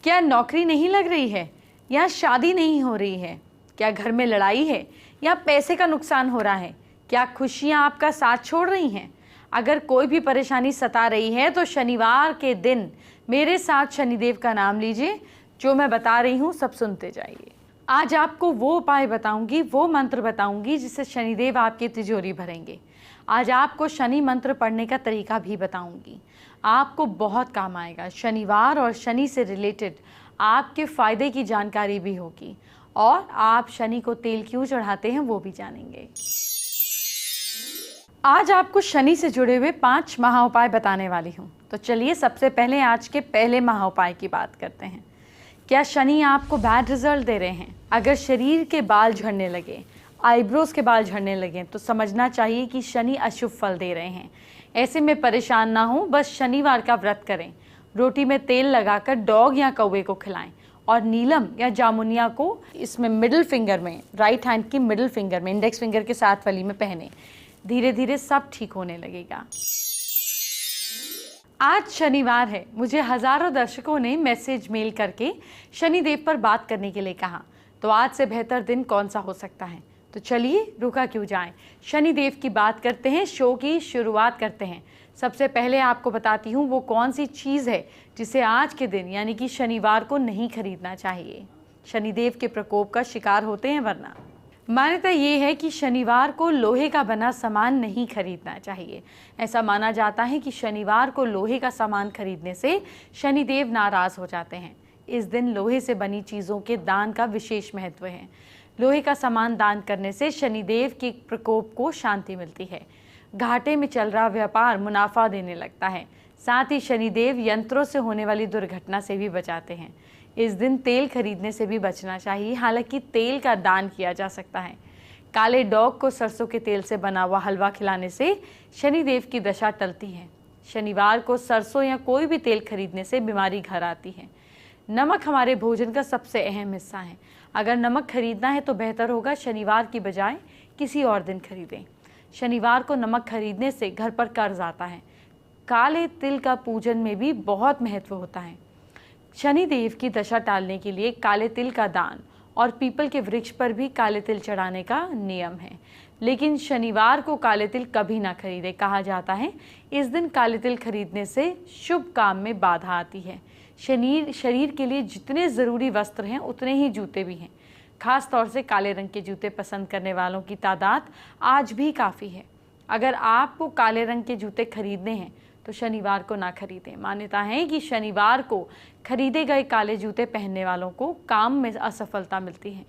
क्या नौकरी नहीं लग रही है या शादी नहीं हो रही है? क्या घर में लड़ाई है या पैसे का नुकसान हो रहा है? क्या खुशियां आपका साथ छोड़ रही हैं? अगर कोई भी परेशानी सता रही है तो शनिवार के दिन मेरे साथ शनिदेव का नाम लीजिए। जो मैं बता रही हूँ सब सुनते जाइए। आज आपको वो उपाय बताऊंगी, वो मंत्र बताऊंगी जिससे शनिदेव आपकी तिजोरी भरेंगे। आज आपको शनि मंत्र पढ़ने का तरीका भी बताऊंगी, आपको बहुत काम आएगा। शनिवार और शनि से रिलेटेड आपके फायदे की जानकारी भी होगी और आप शनि को तेल क्यों चढ़ाते हैं वो भी जानेंगे। आज आपको शनि से जुड़े हुए 5 महा उपाय बताने वाली हूँ। तो चलिए सबसे पहले आज के पहले महा उपाय की बात करते हैं। क्या शनि आपको बैड रिजल्ट दे रहे हैं? अगर शरीर के बाल झड़ने लगे, आईब्रोज के बाल झड़ने लगे तो समझना चाहिए कि शनि अशुभ फल दे रहे हैं। ऐसे में परेशान ना हो, बस शनिवार का व्रत करें। रोटी में तेल लगाकर डॉग या कौवे को खिलाएं और नीलम या जामुनिया को इसमें मिडिल फिंगर में, राइट हैंड की मिडिल फिंगर में, इंडेक्स फिंगर के साथ वाली में पहने। धीरे धीरे सब ठीक होने लगेगा। आज शनिवार है। मुझे हजारों दर्शकों ने मैसेज मेल करके शनिदेव पर बात करने के लिए कहा, तो आज से बेहतर दिन कौन सा हो सकता है। तो चलिए रुका क्यों जाएं, शनिदेव की बात करते हैं, शो की शुरुआत करते हैं। सबसे पहले आपको बताती हूँ वो कौन सी चीज़ है जिसे आज के दिन यानी कि शनिवार को नहीं खरीदना चाहिए। शनिदेव के प्रकोप का शिकार होते हैं वरना। मान्यता ये है कि शनिवार को लोहे का बना सामान नहीं खरीदना चाहिए। ऐसा माना जाता है कि शनिवार को लोहे का सामान खरीदने से शनिदेव नाराज हो जाते हैं। इस दिन लोहे से बनी चीज़ों के दान का विशेष महत्व है। लोहे का सामान दान करने से शनिदेव के प्रकोप को शांति मिलती है। घाटे में चल रहा व्यापार मुनाफा देने लगता है। साथ ही शनिदेव यंत्रों से होने वाली दुर्घटना से भी बचाते हैं। इस दिन तेल खरीदने से भी बचना चाहिए, हालांकि तेल का दान किया जा सकता है। काले डॉग को सरसों के तेल से बना हुआ हलवा खिलाने से शनिदेव की दशा टलती है। शनिवार को सरसों या कोई भी तेल खरीदने से बीमारी घर आती है। नमक हमारे भोजन का सबसे अहम हिस्सा है। अगर नमक खरीदना है तो बेहतर होगा शनिवार की बजाय किसी और दिन खरीदें। शनिवार को नमक खरीदने से घर पर कर्ज आता है। काले तिल का पूजन में भी बहुत महत्व होता है। शनिदेव की दशा टालने के लिए काले तिल का दान और पीपल के वृक्ष पर भी काले तिल चढ़ाने का नियम है। लेकिन शनिवार को काले तिल कभी ना खरीदे। कहा जाता है इस दिन काले तिल खरीदने से शुभ काम में बाधा आती है। शरीर के लिए जितने ज़रूरी वस्त्र हैं उतने ही जूते भी हैं। खास तौर से काले रंग के जूते पसंद करने वालों की तादाद आज भी काफ़ी है। अगर आपको काले रंग के जूते खरीदने हैं तो शनिवार को ना खरीदें। मान्यता है कि शनिवार को खरीदे गए काले जूते पहनने वालों को काम में असफलता मिलती है।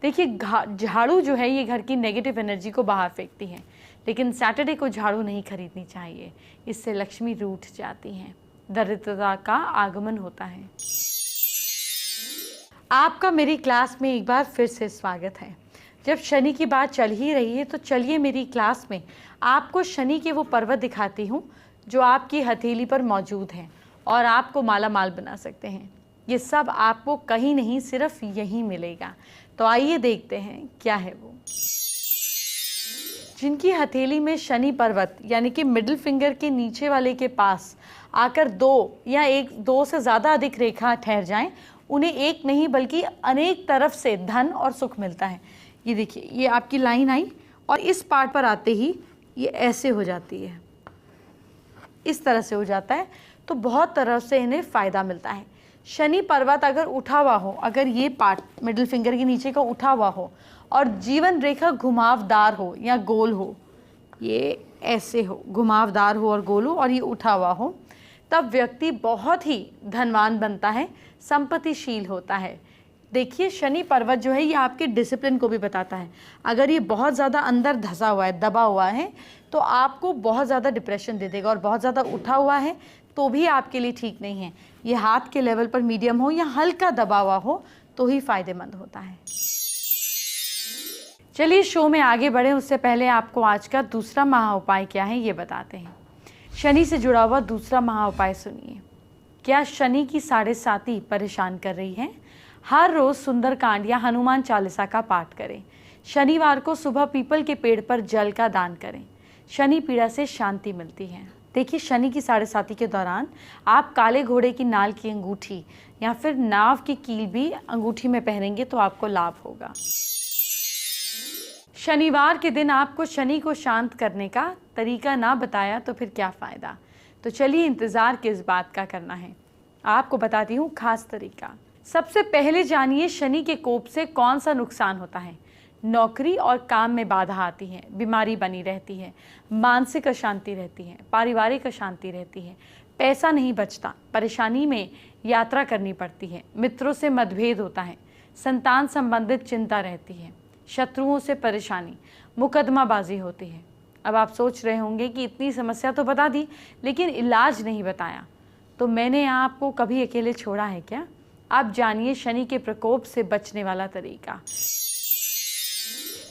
देखिए झाड़ू जो है ये घर की नेगेटिव एनर्जी को बाहर फेंकती है, लेकिन सैटरडे को झाड़ू नहीं खरीदनी चाहिए। इससे लक्ष्मी रूठ जाती हैं, दरिद्रता का आगमन होता है। आपका मेरी क्लास में एक बार फिर से स्वागत है। जब शनि की बात चल ही रही है तो चलिए मेरी क्लास में आपको शनि के वो पर्वत दिखाती हूँ जो आपकी हथेली पर मौजूद हैं और आपको माला माल बना सकते हैं। ये सब आपको कहीं नहीं सिर्फ यहीं मिलेगा। तो आइए देखते हैं क्या है वो। जिनकी हथेली में शनि पर्वत यानी कि मिडिल फिंगर के नीचे वाले के पास आकर 2 या 2 से ज़्यादा अधिक रेखा ठहर जाएं, उन्हें एक नहीं बल्कि अनेक तरफ से धन और सुख मिलता है। ये देखिए, ये आपकी लाइन आई और इस पार्ट पर आते ही ये ऐसे हो जाती है, इस तरह से हो जाता है। तो बहुत तरह से इन्हें फ़ायदा मिलता है। शनि पर्वत अगर उठा हुआ हो, अगर ये पार्ट मिडिल फिंगर के नीचे का उठा हुआ हो और जीवन रेखा घुमावदार हो या गोल हो, ये ऐसे हो, घुमावदार हो और गोल हो और ये उठा हुआ हो, तब व्यक्ति बहुत ही धनवान बनता है, संपत्तिशील होता है। देखिए शनि पर्वत जो है ये आपके डिसिप्लिन को भी बताता है। अगर ये बहुत ज़्यादा अंदर धंसा हुआ है, दबा हुआ है, तो आपको बहुत ज़्यादा डिप्रेशन दे देगा। और बहुत ज़्यादा उठा हुआ है तो भी आपके लिए ठीक नहीं है। ये हाथ के लेवल पर मीडियम हो या हल्का दबा हुआ हो तो ही फायदेमंद होता है। चलिए शो में आगे बढ़े उससे पहले आपको आज का दूसरा महा उपाय क्या है ये बताते हैं। शनि से जुड़ा हुआ दूसरा महा उपाय सुनिए। क्या शनि की 7.5 परेशान कर रही है? हर रोज सुंदरकांड या हनुमान चालीसा का पाठ करें। शनिवार को सुबह पीपल के पेड़ पर जल का दान करें। शनि पीड़ा से शांति मिलती है। देखिए, शनि की साढ़े साती के दौरान आप काले घोड़े की नाल की अंगूठी या फिर नाव की कील भी अंगूठी में पहनेंगे तो आपको लाभ होगा। शनिवार के दिन आपको शनि को शांत करने का तरीका ना बताया तो फिर क्या फ़ायदा। तो चलिए, इंतज़ार किस बात का करना है, आपको बताती हूँ खास तरीका। सबसे पहले जानिए शनि के कोप से कौन सा नुकसान होता है। नौकरी और काम में बाधा आती है, बीमारी बनी रहती है, मानसिक अशांति रहती है, पारिवारिक अशांति रहती है, पैसा नहीं बचता, परेशानी में यात्रा करनी पड़ती है, मित्रों से मतभेद होता है, संतान संबंधित चिंता रहती है, शत्रुओं से परेशानी, मुकदमाबाजी होती है। अब आप सोच रहे होंगे कि इतनी समस्या तो बता दी लेकिन इलाज नहीं बताया, तो मैंने आपको कभी अकेले छोड़ा है क्या? आप जानिए शनि के प्रकोप से बचने वाला तरीका।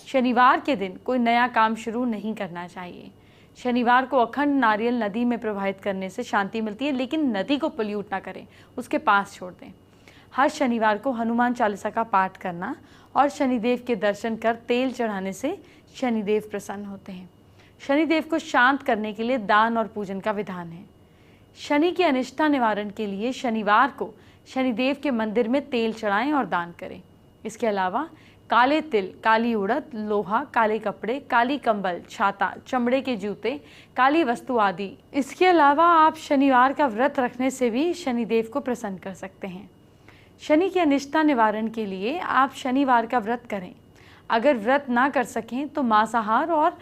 शनिवार के दिन कोई नया काम शुरू नहीं करना चाहिए। शनिवार को अखंड नारियल नदी में प्रवाहित करने से शांति मिलती है, लेकिन नदी को पोल्यूट ना करें, उसके पास छोड़ दें। हर शनिवार को हनुमान चालीसा का पाठ करना और शनिदेव के दर्शन कर तेल चढ़ाने से शनिदेव प्रसन्न होते हैं। शनिदेव को शांत करने के लिए दान और पूजन का विधान है। शनि की अनिष्टता निवारण के लिए शनिवार को शनिदेव के मंदिर में तेल चढ़ाएं और दान करें। इसके अलावा काले तिल, काली उड़द, लोहा, काले कपड़े, काली कंबल, छाता, चमड़े के जूते, काली वस्तु आदि। इसके अलावा आप शनिवार का व्रत रखने से भी शनिदेव को प्रसन्न कर सकते हैं। शनि की अनिष्टता निवारण के लिए आप शनिवार का व्रत करें। अगर व्रत ना कर सकें तो मांसाहार और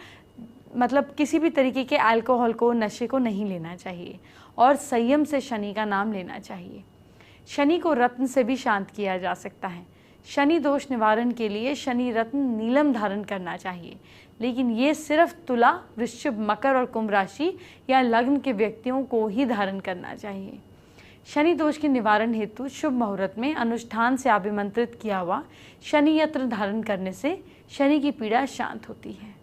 किसी भी तरीके के अल्कोहल को, नशे को नहीं लेना चाहिए और संयम से शनि का नाम लेना चाहिए। शनि को रत्न से भी शांत किया जा सकता है। शनि दोष निवारण के लिए शनि रत्न नीलम धारण करना चाहिए, लेकिन ये सिर्फ तुला, वृश्चिक, मकर और कुंभ राशि या लग्न के व्यक्तियों को ही धारण करना चाहिए। शनि दोष के निवारण हेतु शुभ मुहूर्त में अनुष्ठान से अभिमंत्रित किया हुआ शनि यंत्र धारण करने से शनि की पीड़ा शांत होती है।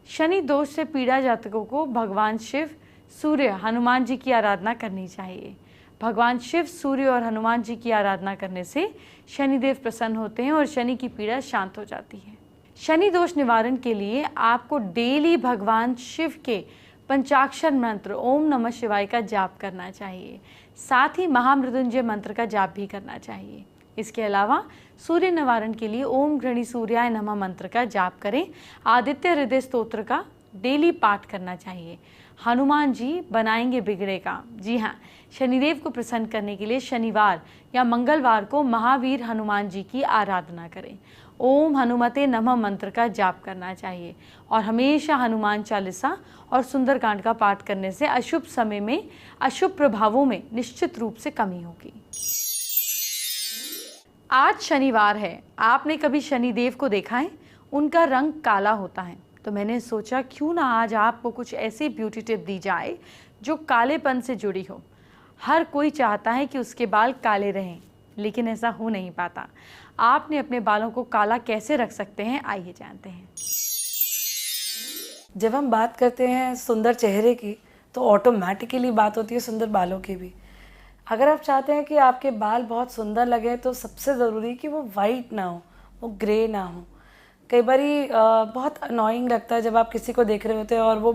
शनि दोष से पीड़ा जातकों को भगवान शिव, सूर्य, हनुमान जी की आराधना करनी चाहिए। भगवान शिव, सूर्य और हनुमान जी की आराधना करने से शनिदेव प्रसन्न होते हैं और शनि की पीड़ा शांत हो जाती है। शनि दोष निवारण के लिए आपको डेली भगवान शिव के पंचाक्षर मंत्र ओम नमः शिवाय का जाप करना चाहिए। साथ ही महामृत्युंजय मंत्र का जाप भी करना चाहिए। इसके अलावा सूर्य निवारण के लिए ओम गृणी सूर्याय नमः मंत्र का जाप करें। आदित्य हृदय स्तोत्र का डेली पाठ करना चाहिए। हनुमान जी बनाएंगे बिगड़े काम। जी हाँ, शनिदेव को प्रसन्न करने के लिए शनिवार या मंगलवार को महावीर हनुमान जी की आराधना करें। ओम हनुमते नमः मंत्र का जाप करना चाहिए और हमेशा हनुमान चालीसा और सुंदरकांड का पाठ करने से अशुभ समय में, अशुभ प्रभावों में निश्चित रूप से कमी होगी। आज शनिवार है। आपने कभी शनिदेव को देखा है? उनका रंग काला होता है, तो मैंने सोचा क्यों ना आज आपको कुछ ऐसी ब्यूटी टिप दी जाए जो कालेपन से जुड़ी हो। हर कोई चाहता है कि उसके बाल काले रहें, लेकिन ऐसा हो नहीं पाता। आपने अपने बालों को काला कैसे रख सकते हैं, आइए जानते हैं। जब हम बात करते हैं सुंदर चेहरे की तो ऑटोमेटिकली बात होती है सुंदर बालों की भी। अगर आप चाहते हैं कि आपके बाल बहुत सुंदर लगे तो सबसे ज़रूरी कि वो वाइट ना हो, वो ग्रे ना हो। कई बारी बहुत अनोइंग लगता है जब आप किसी को देख रहे होते हैं और वो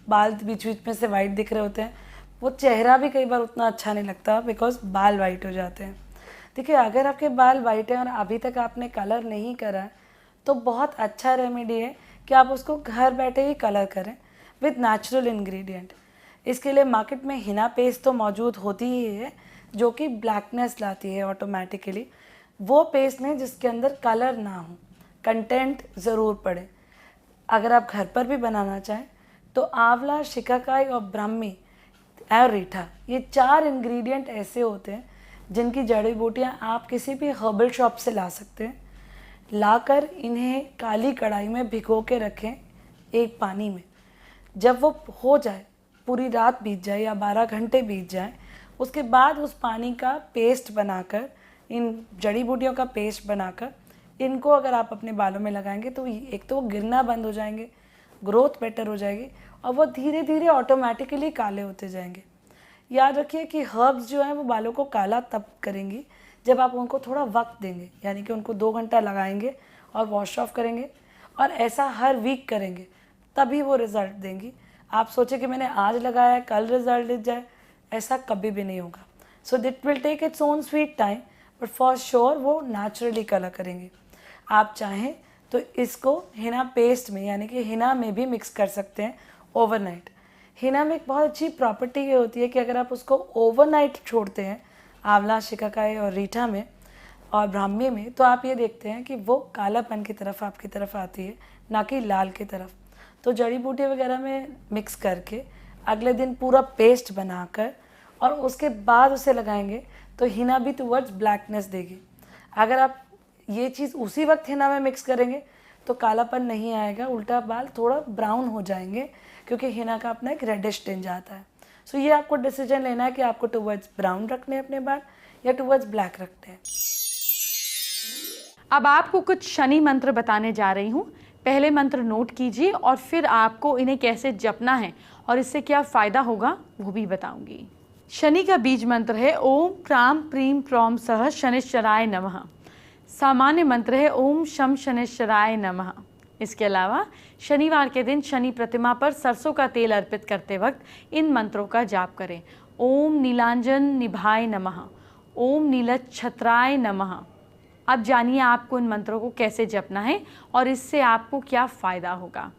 बाल बीच बीच में से वाइट दिख रहे होते हैं, वो चेहरा भी कई बार उतना अच्छा नहीं लगता बिकॉज बाल वाइट हो जाते हैं। देखिए, अगर आपके बाल वाइट हैं और अभी तक आपने कलर नहीं करा है तो बहुत अच्छा रेमेडी है कि आप उसको घर बैठे ही कलर करें विद नेचुरल इंग्रेडिएंट। इसके लिए मार्केट में हिना पेस्ट तो मौजूद होती ही है जो कि ब्लैकनेस लाती है ऑटोमेटिकली। वो पेस्ट में जिसके अंदर कलर ना हो, कंटेंट ज़रूर पड़े। अगर आप घर पर भी बनाना चाहें तो आंवला, शिकाकाई और ब्राह्मी और रीठा, ये 4 इंग्रेडिएंट ऐसे होते हैं जिनकी जड़ी बूटियाँ आप किसी भी हर्बल शॉप से ला सकते हैं। लाकर इन्हें काली कढ़ाई में भिगो के रखें एक पानी में। जब वो हो जाए, पूरी रात बीत जाए या 12 घंटे बीत जाए, उसके बाद उस पानी का पेस्ट बनाकर, इन जड़ी बूटियों का पेस्ट बनाकर इनको अगर आप अपने बालों में लगाएंगे तो एक तो वो गिरना बंद हो जाएंगे, ग्रोथ बेटर हो जाएगी और वो धीरे धीरे ऑटोमेटिकली काले होते जाएंगे। याद रखिए कि हर्ब्स जो हैं वो बालों को काला तब करेंगी जब आप उनको थोड़ा वक्त देंगे, यानी कि उनको 2 घंटा लगाएंगे और वॉश ऑफ करेंगे और ऐसा हर वीक करेंगे, तभी वो रिज़ल्ट देंगी। आप सोचे कि मैंने आज लगाया कल रिजल्ट दिख जाए, ऐसा कभी भी नहीं होगा। So that will take its own sweet time, but for sure वो नेचुरली कलर करेंगे। आप चाहें तो इसको हिना पेस्ट में यानी कि हिना में भी मिक्स कर सकते हैं ओवरनाइट। हिना में एक बहुत अच्छी प्रॉपर्टी ये होती है कि अगर आप उसको ओवरनाइट छोड़ते हैं आंवला, शिकाकाई और रीठा में और ब्राह्मी में, तो आप ये देखते हैं कि वो कालापन की तरफ आपकी तरफ आती है, ना कि लाल की तरफ। तो जड़ी बूटी वगैरह में मिक्स करके अगले दिन पूरा पेस्ट बनाकर और उसके बाद उसे लगाएंगे तो हिना भी टुवर्ड्स ब्लैकनेस देगी। अगर आप ये चीज़ उसी वक्त हिना में मिक्स करेंगे तो कालापन नहीं आएगा, उल्टा बाल थोड़ा ब्राउन हो जाएंगे, क्योंकि हिना का अपना एक रेडिश टिंज आता है। सो ये आपको डिसीजन लेना है कि आपको टुवर्ड्स ब्राउन रखने हैं अपने बाल या टुवर्ड्स ब्लैक रखते हैं। अब आपको कुछ शनि मंत्र बताने जा रही हूँ। पहले मंत्र नोट कीजिए और फिर आपको इन्हें कैसे जपना है और इससे क्या फ़ायदा होगा वो भी बताऊंगी। शनि का बीज मंत्र है ओम प्राम प्रीम प्रौम सह शनिश्चराय नमः। सामान्य मंत्र है ओम शम शनिश्चराय नमः। इसके अलावा शनिवार के दिन शनि प्रतिमा पर सरसों का तेल अर्पित करते वक्त इन मंत्रों का जाप करें। ओम नीलांजन निभाय नमः, ओम नीलच्छत्राय नमः। अब जानिए आपको इन मंत्रों को कैसे जपना है और इससे आपको क्या फ़ायदा होगा।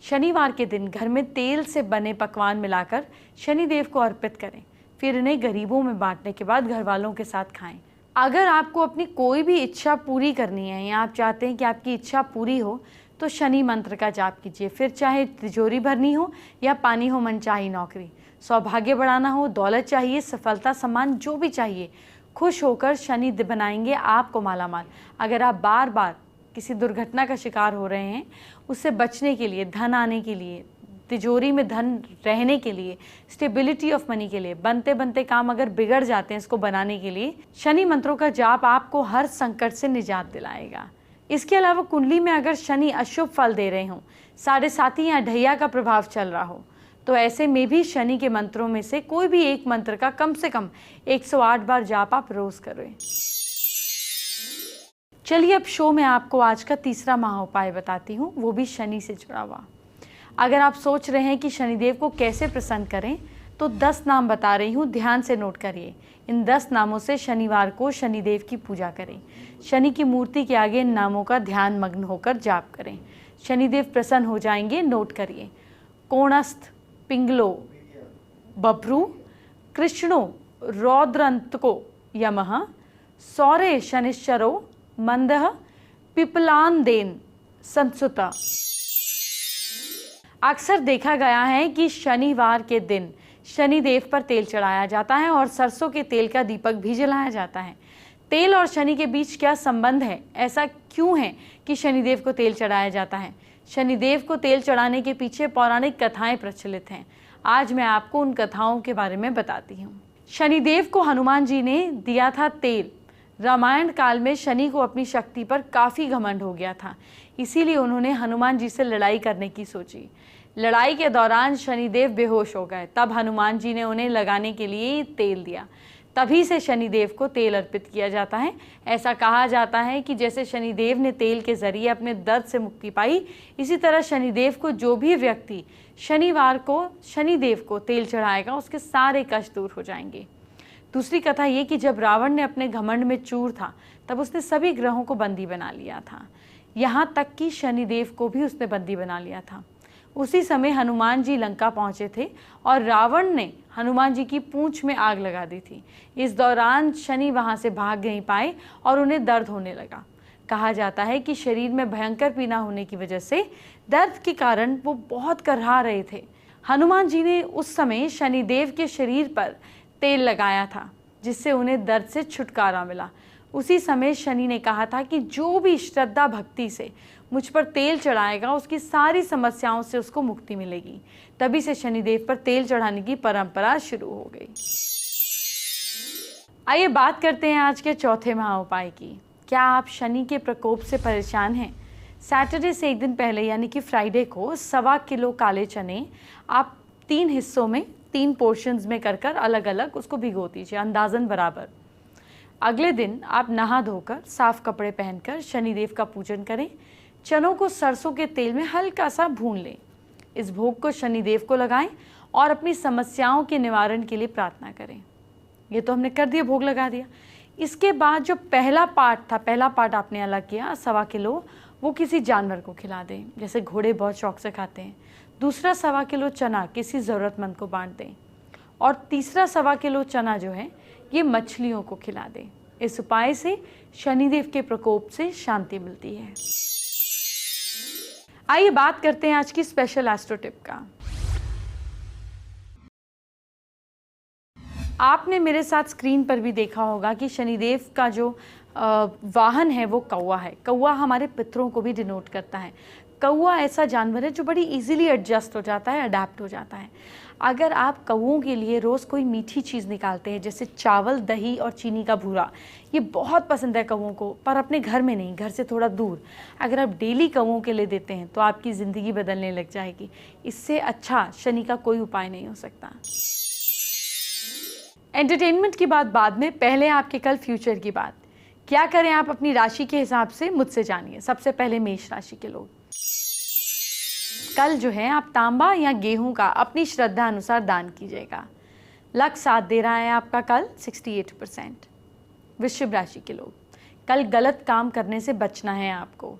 शनिवार के दिन घर में तेल से बने पकवान मिलाकर शनिदेव को अर्पित करें, फिर इन्हें गरीबों में बांटने के बाद घर वालों के साथ खाएं। अगर आपको अपनी कोई भी इच्छा पूरी करनी है या आप चाहते हैं कि आपकी इच्छा पूरी हो तो शनि मंत्र का जाप कीजिए, फिर चाहे तिजोरी भरनी हो या पानी हो मनचाही नौकरी, सौभाग्य बढ़ाना हो, दौलत चाहिए, सफलता, सम्मान, जो भी चाहिए, खुश होकर शनि बनाएंगे आपको मालामाल। अगर आप बार बार किसी दुर्घटना का शिकार हो रहे हैं, उससे बचने के लिए, धन आने के लिए, तिजोरी में धन रहने के लिए, स्टेबिलिटी ऑफ मनी के लिए, बनते बनते काम अगर बिगड़ जाते हैं, इसको बनाने के लिए शनि मंत्रों का जाप आपको हर संकट से निजात दिलाएगा। इसके अलावा कुंडली में अगर शनि अशुभ फल दे रहे हों, 7.5 या ढैया का प्रभाव चल रहा हो, तो ऐसे में भी शनि के मंत्रों में से कोई भी एक मंत्र का कम से कम 108 बार जाप आप रोज करें। चलिए अब शो में आपको आज का तीसरा महा उपाय बताती हूँ, वो भी शनि से जुड़ा हुआ। अगर आप सोच रहे हैं कि शनिदेव को कैसे प्रसन्न करें, तो 10 नाम बता रही हूँ, ध्यान से नोट करिए। इन 10 नामों से शनिवार को शनिदेव की पूजा करें। शनि की मूर्ति के आगे इन नामों का ध्यान मग्न होकर जाप करें, शनिदेव प्रसन्न हो जाएंगे। नोट करिए। कोणस्थ, पिंगलो, बभ्रू, कृष्णो, रौद्रंतको, यमः, सौरे शनिश्चरो, मंदः, पिपलानदेन, संसुता। अक्सर देखा गया है कि शनिवार के दिन शनिदेव पर तेल चढ़ाया जाता है और सरसों के तेल का दीपक भी जलाया जाता है। तेल और शनि के बीच क्या संबंध है? ऐसा क्यों है कि शनिदेव को तेल चढ़ाया जाता है? शनिदेव को तेल चढ़ाने के पीछे पौराणिक कथाएं प्रचलित हैं। आज मैं आपको उन कथाओं के बारे में बताती हूँ। शनिदेव को हनुमान जी ने दिया था तेल। रामायण काल में शनि को अपनी शक्ति पर काफ़ी घमंड हो गया था, इसीलिए उन्होंने हनुमान जी से लड़ाई करने की सोची। लड़ाई के दौरान शनिदेव बेहोश हो गए, तब हनुमान जी ने उन्हें लगाने के लिए तेल दिया। तभी से शनिदेव को तेल अर्पित किया जाता है। ऐसा कहा जाता है कि जैसे शनिदेव ने तेल के जरिए अपने दर्द से मुक्ति पाई, इसी तरह शनिदेव को जो भी व्यक्ति शनिवार को शनिदेव को तेल चढ़ाएगा, उसके सारे कष्ट दूर हो जाएंगे। दूसरी कथा ये कि जब रावण ने अपने घमंड में चूर था, तब उसने सभी ग्रहों को बंदी बना लिया था, यहाँ तक कि शनिदेव को भी उसने बंदी बना लिया था। उसी समय हनुमान जी लंका पहुंचे थे और रावण ने हनुमान जी की पूंछ में आग लगा दी थी। इस दौरान शनि वहां से भाग नहीं पाए और उन्हें दर्द होने लगा। कहा जाता है कि शरीर में भयंकर पीड़ा होने की वजह से दर्द के कारण वो बहुत करहा रहे थे। हनुमान जी ने उस समय शनिदेव के शरीर पर तेल लगाया था, जिससे उन्हें दर्द से छुटकारा मिला। उसी समय शनि ने कहा था कि जो भी श्रद्धा भक्ति से मुझ पर तेल चढ़ाएगा, उसकी सारी समस्याओं से उसको मुक्ति मिलेगी। तभी से शनिदेव पर तेल चढ़ाने की परंपरा शुरू हो गई। आइए बात करते हैं आज के चौथे महा उपाय की। क्या आप शनि के प्रकोप से परेशान हैं? सैटरडे से एक दिन पहले यानी कि फ्राइडे को 1.25 किलो काले चने आप 3 हिस्सों में 3 पोर्शंस में कर अलग अलग उसको भिगो दीजिए, अंदाजन बराबर। अगले दिन आप नहा धोकर साफ कपड़े पहनकर शनिदेव का पूजन करें। चनों को सरसों के तेल में हल्का सा भून लें। इस भोग को शनिदेव को लगाएं और अपनी समस्याओं के निवारण के लिए प्रार्थना करें। ये तो हमने कर दिया, भोग लगा दिया। इसके बाद जो पहला पार्ट आपने अलग किया 1.25 किलो, वो किसी जानवर को खिला दें, जैसे घोड़े बहुत शौक से खाते हैं। दूसरा 1.25 किलो चना किसी ज़रूरतमंद को बांट दें और तीसरा 1.25 किलो चना जो है ये मछलियों को खिला दें। इस उपाय से शनिदेव के प्रकोप से शांति मिलती है। आइए बात करते हैं आज की स्पेशल एस्ट्रो टिप का। आपने मेरे साथ स्क्रीन पर भी देखा होगा कि शनिदेव का जो वाहन है वो कौवा है। कौवा हमारे पितरों को भी डिनोट करता है। कौवा ऐसा जानवर है जो बड़ी इजीली एडजस्ट हो जाता है, अडेप्ट हो जाता है। अगर आप कौवों के लिए रोज़ कोई मीठी चीज़ निकालते हैं, जैसे चावल, दही और चीनी का भूरा, ये बहुत पसंद है कौवों को, पर अपने घर में नहीं, घर से थोड़ा दूर। अगर आप डेली कौवों के लिए देते हैं तो आपकी ज़िंदगी बदलने लग जाएगी। इससे अच्छा शनि का कोई उपाय नहीं हो सकता। एंटरटेनमेंट की बात बाद में, पहले आपके कल फ्यूचर की बात। क्या करें आप अपनी राशि के हिसाब से मुझसे जानिए। सबसे पहले मेष राशि के लोग, कल जो है आप तांबा या गेहूं का अपनी श्रद्धा अनुसार दान कीजिएगा। लक साथ दे रहा है आपका कल 68%। वृश्चिक राशि के लोग, कल गलत काम करने से बचना है आपको।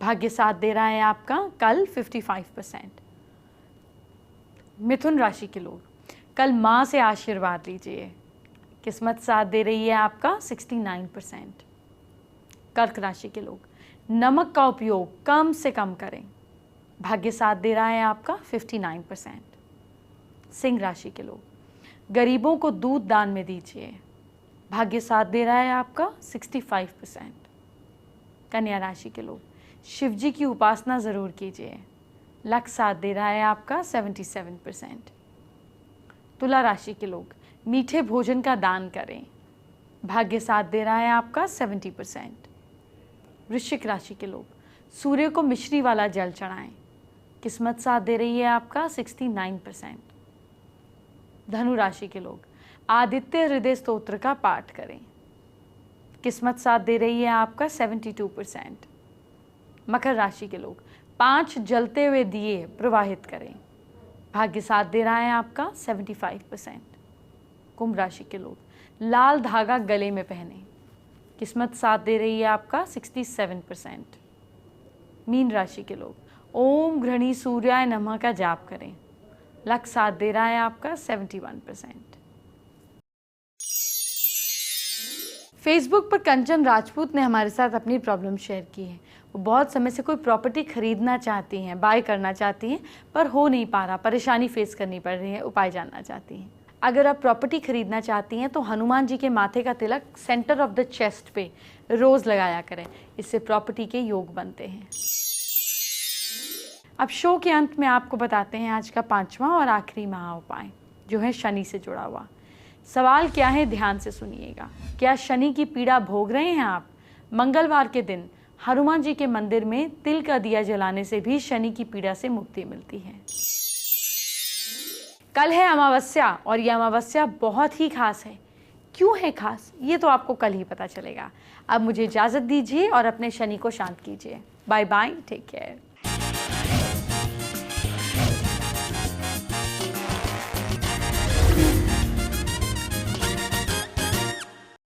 भाग्य साथ दे रहा है आपका कल 55%। मिथुन राशि के लोग, कल माँ से आशीर्वाद लीजिए। किस्मत साथ दे रही है आपका 69%। कर्क राशि के लोग, नमक का उपयोग कम से कम करें। भाग्य साथ दे रहा है आपका 59%। सिंह राशि के लोग, गरीबों को दूध दान में दीजिए। भाग्य साथ दे रहा है आपका 65%। कन्या राशि के लोग, शिवजी की उपासना ज़रूर कीजिए। लक साथ दे रहा है आपका 77%। तुला राशि के लोग, मीठे भोजन का दान करें। भाग्य साथ दे रहा है आपका 70%। वृश्चिक राशि के लोग, सूर्य को मिश्री वाला जल चढ़ाएं। किस्मत साथ दे रही है आपका 69%। धनु राशि के लोग, आदित्य हृदय स्तोत्र का पाठ करें। किस्मत साथ दे रही है आपका 72%। मकर राशि के लोग, 5 जलते हुए दिए प्रवाहित करें। भाग्य साथ दे रहा है आपका 75%। कुंभ राशि के लोग, लाल धागा गले में पहने। किस्मत साथ दे रही है आपका 67%। मीन राशि के लोग, ओम घृणी सूर्याय नमः का जाप करें। लक साथ दे रहा है आपका 71%। फेसबुक पर कंचन राजपूत ने हमारे साथ अपनी प्रॉब्लम शेयर की है। वो बहुत समय से कोई प्रॉपर्टी खरीदना चाहती हैं, बाय करना चाहती हैं, पर हो नहीं पा रहा, परेशानी फेस करनी पड़ रही है, उपाय जानना चाहती हैं। अगर आप प्रॉपर्टी खरीदना चाहती हैं तो हनुमान जी के माथे का तिलक सेंटर ऑफ द चेस्ट पे रोज़ लगाया करें। इससे प्रॉपर्टी के योग बनते हैं। अब शो के अंत में आपको बताते हैं आज का 5वां और आखिरी महा उपाय, जो है शनि से जुड़ा हुआ। सवाल क्या है, ध्यान से सुनिएगा। क्या शनि की पीड़ा भोग रहे हैं आप? मंगलवार के दिन हनुमान जी के मंदिर में तिल का दिया जलाने से भी शनि की पीड़ा से मुक्ति मिलती है। कल है अमावस्या और यह अमावस्या बहुत ही खास है। क्यों है खास, ये तो आपको कल ही पता चलेगा। अब मुझे इजाज़त दीजिए और अपने शनि को शांत कीजिए। Bye bye, take care.